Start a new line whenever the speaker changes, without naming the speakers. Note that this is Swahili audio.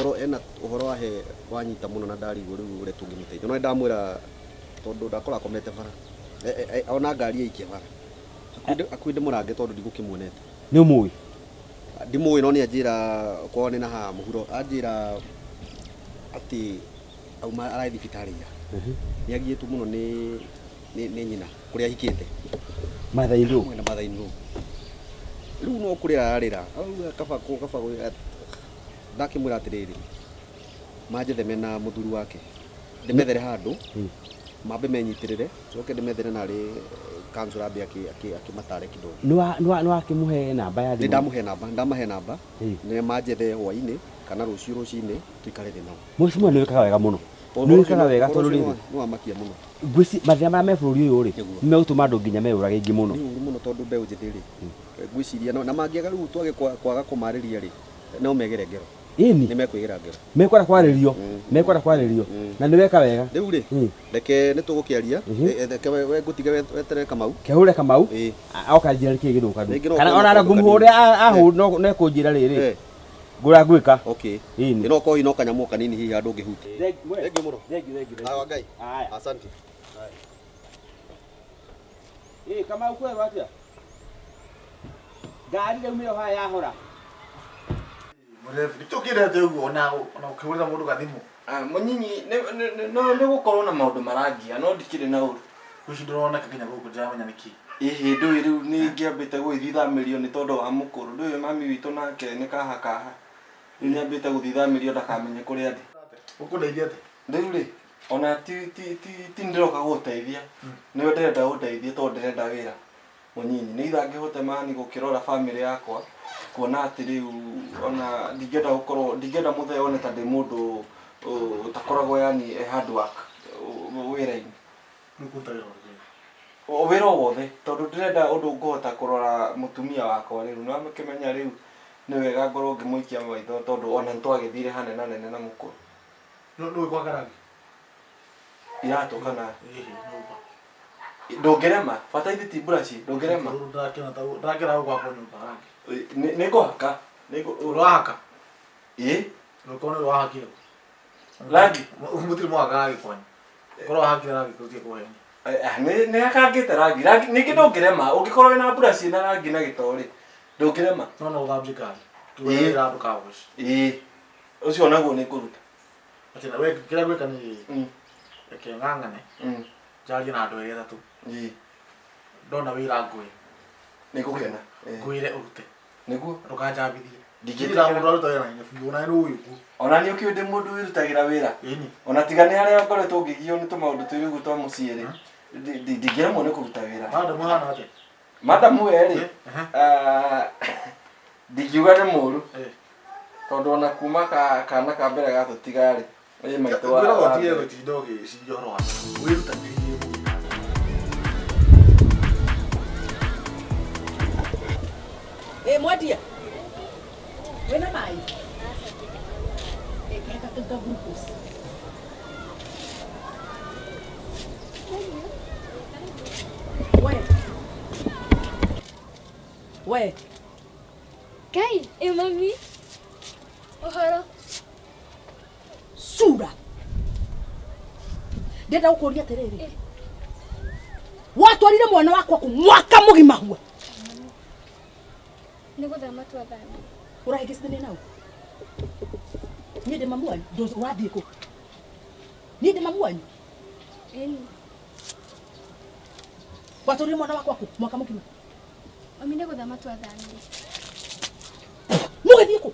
koro ena uhoro wahe wanyita muno na ndari riu ure tungimuteithia no ndamwira tondu ndakora komete bara ona ngari yaikia bara akuinde murange tondu ndigukimuonete
ni umui
ndimui no ni anjira kwone na ha muhuro anjira ati auma arai thibitari ya ni agietu muno ni nyina kuria hikite
mathaindu
na mathaindu riu no kurira arira auga kaba ndakimwira atiriri manjethe mena muthuri wake ndimethere handu mambe menyitirire coke ndimethere nari kansura ambe akimatare kidogo
no akimuhe namba ya thimu
ndamahe namba ne manjethe hwaini kana rucini tuikare thi nao
mucimo ni wikaga wega muno ni wikaga wega tondu riri
no amakia muno
ngwisi mathina ma me bururi uyu ri ni megutuma andu nginya meurage ingi muno
muno tondu mbeu njithiri ngwiciria na mangiaga riu twage kwaga kumariria ri no megere ngero
ini
ni mekwigira ngero
mekwara kwaririo na ni weka wega
riu ri reke nitugukiaria reke we ngutige wetere Kamau
kehure Kamau oka njira ki githuka kana ona na ngumuhure ahu no kunjira riri ngura gwika
okay ini no ko ino kanyamu kanini hihi andu ngihuti thengi muno awa ngai asante
Kamau kweru atia ngari rĩu mĩo haya yahora
murefu gĩtũkĩrete ũguo ona ũkĩhũrĩra mũndũ gathimu
mũnyinyi nĩ gũkorwo na maũndũ marangia no ndikĩrĩ na ũru
kuci ndĩrona kakinya gũkũ ndiramenya nĩkĩ
ndũĩ rĩu nĩ ngĩambĩte gũthithamĩrio nĩ tondũ wa mũkũrũ ndũĩ mami witũ nake nĩ kaha rĩu nĩambĩte gũthithamĩrio ndakamenye kũrĩa ndĩ
ũkũndeithia atĩ
rĩu rĩ ona ti ndĩroka gũgũteithia nĩwe ndĩrenda gũteithia tondũ ndĩrenda wĩra mũnyinyi nĩ itha ngĩhote mani gũkĩrora family yakwa kuona atĩ rĩu ona ndingĩenda mũthee one ta ndĩ mũndũ utakoragwo yani hard work wĩra-inĩ wĩra o wothe tondũ ndĩrenda ũndũ ngũhota kũrora mũtumia wakwa rĩu no akĩmenya rĩu nĩ wega ngorwo ngĩmũikia maitho tondũ ona nĩtwagĩthire hanene na mũkũrũ
nũĩ kwa ngarangi
iratũ kana ndũngĩrema bataithĩ ti buraci ndũngĩrema
ndakĩra gwakwa nyũmba rangi
nĩ ngũhaka
ũrahaka
ũkona
nĩ wahakire
rangi
mũtirĩ mwaka rangi kwanyu korwo wahakire rangi kũtie kũhenia
nĩ akangĩte rangi ningĩ ndũngĩrema ũngĩkorwo wĩna buraci na rangi na gĩtorĩ ndũngĩrema
no ũthambie ngari tuwĩra andũ kawoci
ũcio naguo nĩ ngũruta
atĩ we kĩrĩa gwĩka nĩ reke ng'ang'ane njarie na andũ erĩ atatũ ndona wĩra ngũĩ
nĩ ngũkena
ngwĩre ũrute
nĩguo
ndũkanjambithie ndingĩra mũndũ aruta wĩra na hinya biũ ona nĩ ũyũ ku
ona nĩ ũkĩũĩ ndĩ mũndũ wĩrutagĩra wĩra ona tiga nĩ arĩa ngoretwo ngĩgio nĩ tũmaũndũ tũrĩ ũguo twa mũciĩ rĩ ndingĩremwo nĩ kũruta wĩra
madamu hana atĩa
madamu we rĩ ndingiuga nĩ mũru tondũ ona kuma kana ka mbere gatũtiga rĩ maitũ
wa tigĩre gũtinda ũgĩciria ũhoro waku wĩrutanĩrie
mwendia wĩna maĩ eka tuta glucose we
Kai, mami. Ohoro.
Sura. Ndenda gũkũria atĩrĩrĩ. Watwarire mwana wakwa kũ mwaka mũgima huo.
Nĩ gũthama twathami.
Ũrahĩngĩcithania nao. Niĩ ndĩ mamu wanyu, ũrathiĩ kũ? Niĩ ndĩ mamu wanyu.
Ĩni.
Watwarire mwana wakwa kũ mwaka mũgima.
Mami nĩ gũthama twathami.
Mũgĩthiĩ kũ?